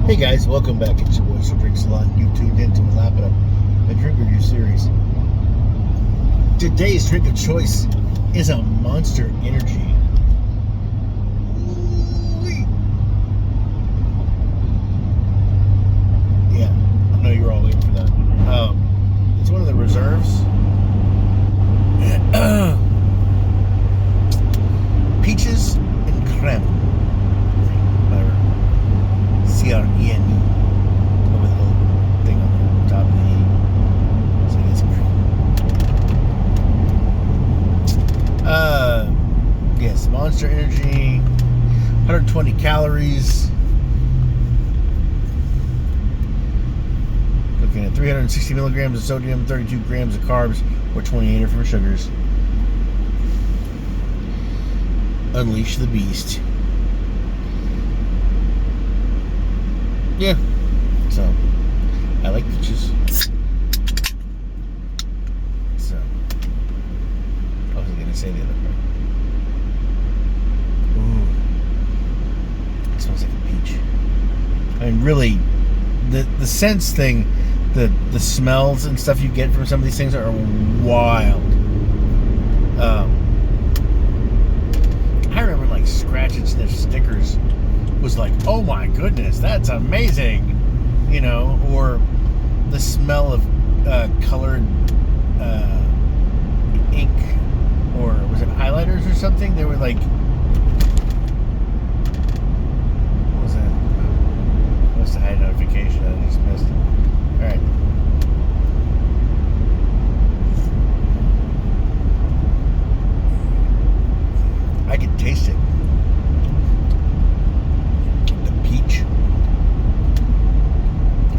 Hey guys, welcome back. It's your boy Sir Drinks a Lot. You tuned into a Lap It Up, a drink review series. Today's drink of choice is a Monster Energy. Ooh-wee. Yeah, I know you're all waiting for that. It's one of the reserves. Peaches and Creme. Creme. With a little thing on the top of the E. So it's yes, Monster Energy, 120 calories. Looking at 360 milligrams of sodium, 32 grams of carbs, or 28 are from sugars. Unleash the beast. Yeah. So, I like peaches. So, I wasn't going to say the other part. Ooh. It smells like a peach. I mean, really, the sense thing, the smells and stuff you get from some of these things are wild. I remember, like, scratch and sniff stickers was like, oh my goodness, that's amazing. You know, or the smell of colored ink, or was it highlighters or something? They were like, what was that? I must have had a notification I just missed. Alright. I could taste it. The peach.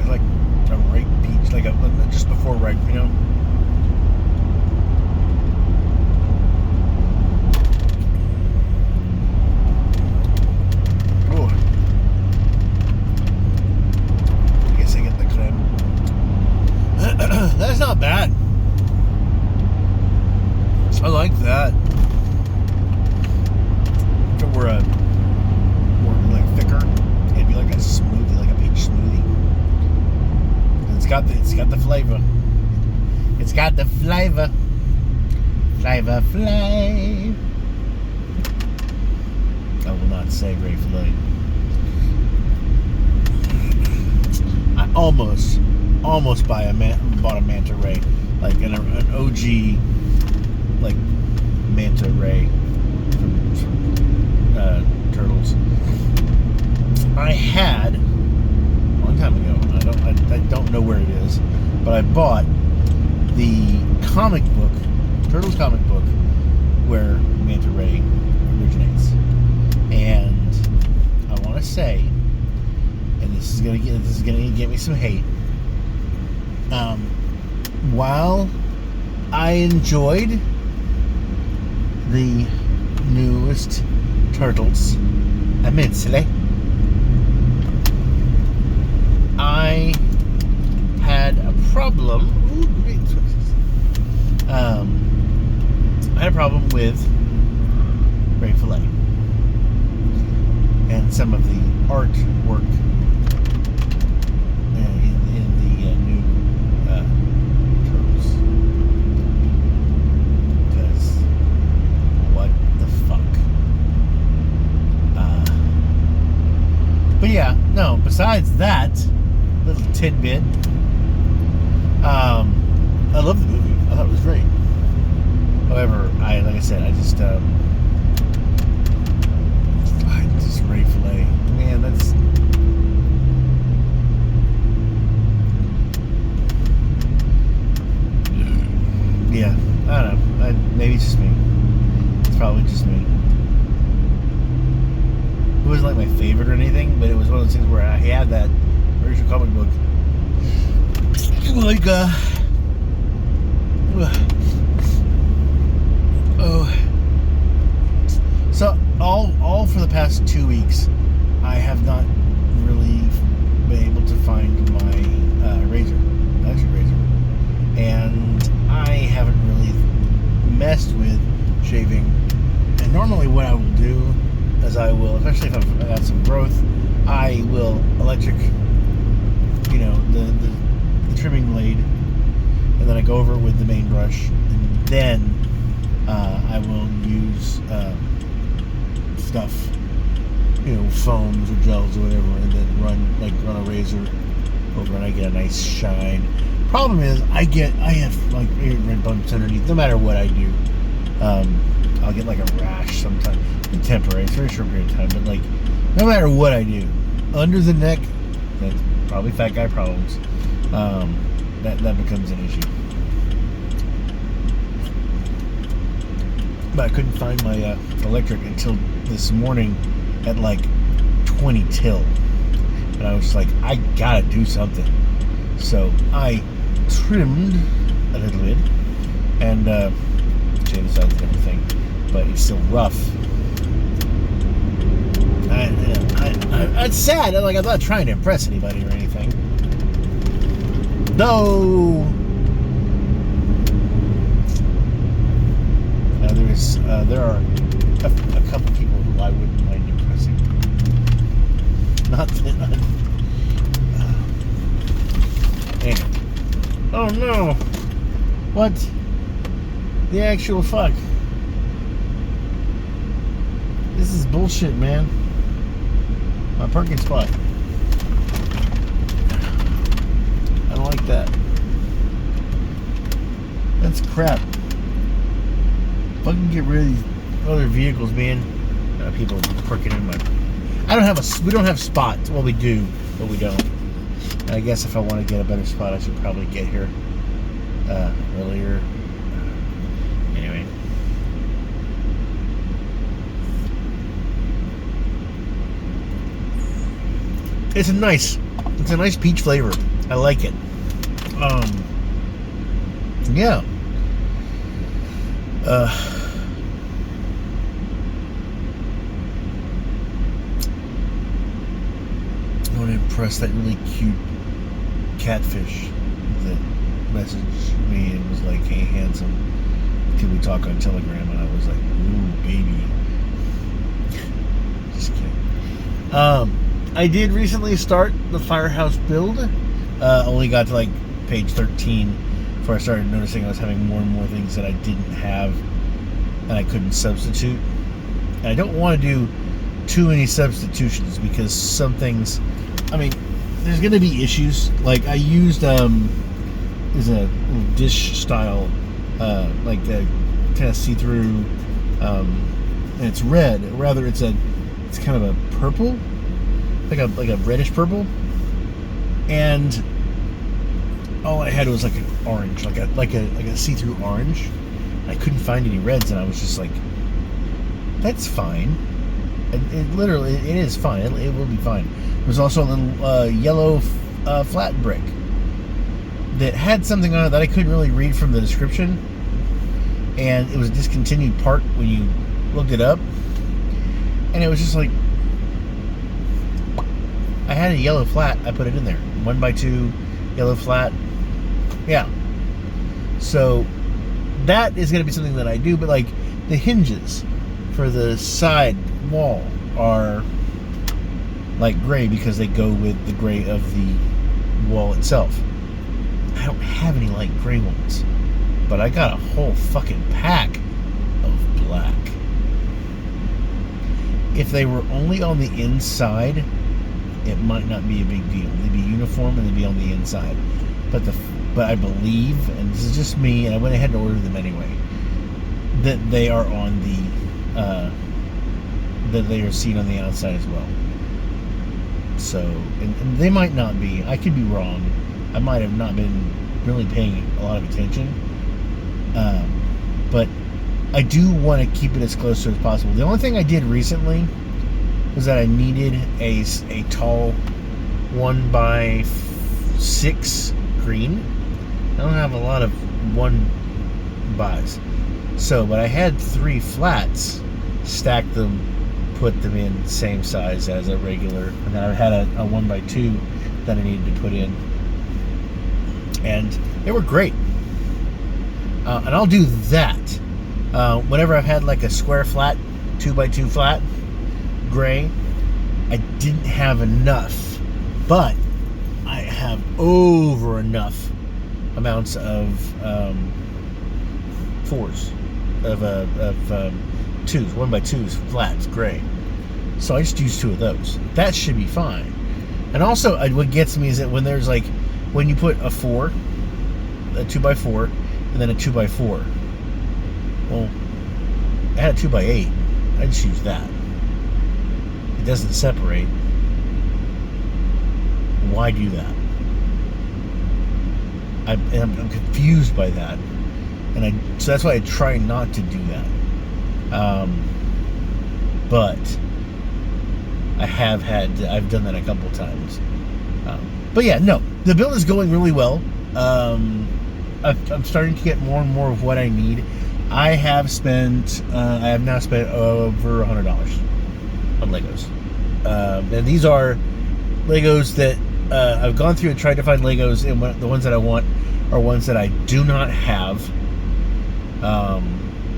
Like a ripe peach, like just before ripe, you know. Oh, I guess I get the creme. That's not bad. I like that. If it were a more like thicker, it'd be like a smoothie, like a peach smoothie. It's got the flavor. It's got the flavor. Flavor. I will not say gratefully. I almost bought a manta ray, like an OG, like manta ray from Turtles. I had a long time ago. I don't know where it is, but I bought the comic book, Turtles comic book, where Manta Ray originates. And I want to say, and this is gonna get me some hate. While I enjoyed the newest Turtles immensely, I had a problem. I had a problem with Ray Fillet and some of the artwork in the new Turtles. Because what the fuck? But yeah, no. Besides that little tidbit, I love the movie. I thought it was great. However, like I said, I just Ray Fillet, man, that's yeah. I don't know. Maybe it's just me. It's probably just me. It wasn't like my favorite or anything, but it was one of those things where I had that original comic book. Like, so all for the past 2 weeks, I have not really been able to find my electric razor, and I haven't really messed with shaving. And normally, what I will do is I will, especially if I've got some growth, I will electric, the trimming blade, and then I go over it with the main brush, and then I will use stuff, foams or gels or whatever, and then run a razor over, and I get a nice shine. Problem is, I have like red bumps underneath. No matter what I do, I'll get like a rash sometimes. It's temporary. It's a very short period of time, but like, no matter what I do, under the neck, that's probably fat guy problems. That becomes an issue. But I couldn't find my electric until this morning at like 20 till, and I was just like, I gotta do something. So I trimmed a little bit and changed the sides and everything, but it's still rough. It's sad. Like, I'm not trying to impress anybody or anything. Though there are a couple people who I wouldn't mind impressing. Not that. Anyway. Oh no! What? The actual fuck? This is bullshit, man. My parking spot. I don't like that. That's crap. Fucking get rid of these other vehicles, man. People parking in my. We don't have spots. Well, we do, but we don't. And I guess if I want to get a better spot, I should probably get here earlier. Anyway. It's a nice peach flavor. I like it. Yeah. I want to impress that really cute catfish that messaged me and was like, "Hey, handsome, can we talk on Telegram?" And I was like, "Ooh, baby." Just kidding. I did recently start the Firehouse build. Only got to like page 13 before I started noticing I was having more and more things that I didn't have and I couldn't substitute. And I don't want to do too many substitutions because some things, there's going to be issues. Like I used is a little dish style, like a kind of see-through, and it's red. Rather, it's kind of a purple. Like a reddish purple, and all I had was like an orange, like a see-through orange. I couldn't find any reds, and I was just like, "That's fine." It is fine. It will be fine. There's also a little yellow flat brick that had something on it that I couldn't really read from the description, and it was a discontinued part when you looked it up, and it was just like. I had a yellow flat, I put it in there. 1x2 yellow flat. Yeah. So that is going to be something that I do, but like the hinges for the side wall are like gray because they go with the gray of the wall itself. I don't have any light gray ones, but I got a whole fucking pack of black. If they were only on the inside, it might not be a big deal. They'd be uniform and they'd be on the inside. But I believe, and this is just me, and I went ahead and ordered them anyway, that they are on that they are seen on the outside as well. So, and they might not be. I could be wrong. I might have not been really paying a lot of attention. But I do want to keep it as close to as possible. The only thing I did recently was that I needed a tall 1x6 green. I don't have a lot of 1x's. So, but I had 3 flats, stacked them, put them in same size as a regular, and then I had a 1x2 that I needed to put in. And they were great. And I'll do that. Whenever I've had like a square flat, 2x2 flat, gray, I didn't have enough, but I have over enough amounts of fours, of twos, 1x2s, flats, gray. So I just use 2 of those. That should be fine. And also, what gets me is that when there's like, when you put a 4, a 2x4, and then a 2x4. Well, I had a 2x8. I just use that. It doesn't separate. Why do that? I'm confused by that, and so that's why I try not to do that. But I've done that a couple times. But yeah, no, the build is going really well. I'm starting to get more and more of what I need. I have now spent over $100 on Legos. And these are Legos that I've gone through and tried to find Legos, and the ones that I want are ones that I do not have.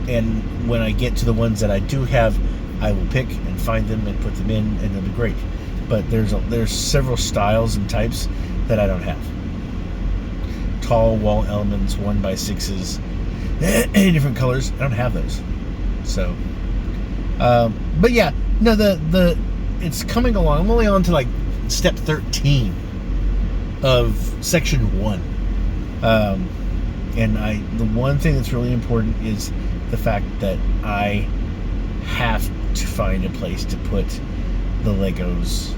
And when I get to the ones that I do have, I will pick and find them and put them in, and they'll be great. But there's several styles and types that I don't have. Tall wall elements, 1x6s, any different colors. I don't have those. So, but yeah, no, it's coming along. I'm only on to like step 13 of section 1. And the one thing that's really important is the fact that I have to find a place to put the Legos.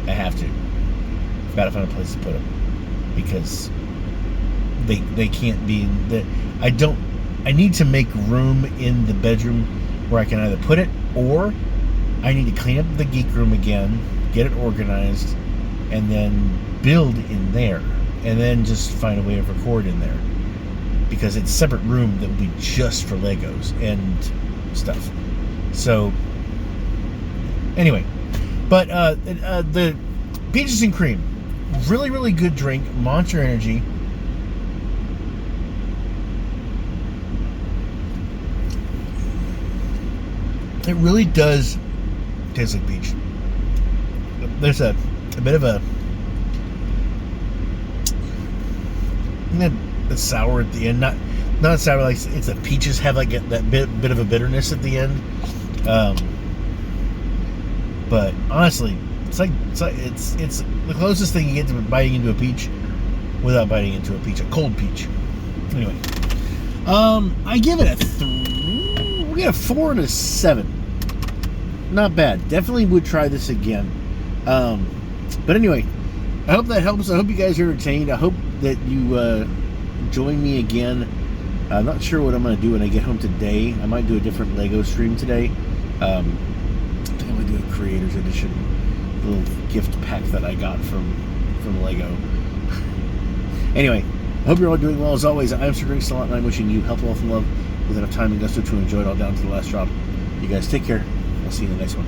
I have to. I've got to find a place to put them, because they can't be I need to make room in the bedroom where I can either put it, or I need to clean up the geek room again, get it organized, and then build in there, and then just find a way to record in there, because it's a separate room that will be just for Legos and stuff. So anyway, but the Peaches and Cream, really, really good drink, Monster Energy. It really does taste like peach. There's a bit of a sour at the end. Not sour, like it's the peaches have like that bit of a bitterness at the end. But honestly, it's the closest thing you get to biting into a peach without biting into a peach, a cold peach. Anyway, I give it we get a 4 and a 7. Not bad. Definitely would try this again. But anyway, I hope that helps. I hope you guys are entertained. I hope that you join me again. I'm not sure what I'm going to do when I get home today. I might do a different Lego stream today. I think I'm going to do a Creators Edition, the little gift pack that I got from Lego. Anyway, I hope you're all doing well. As always, I'm Sir Greg Stallant, and I'm wishing you health, wealth, and love with enough time and gusto to enjoy it all down to the last drop. You guys take care. I'll see you in the next one.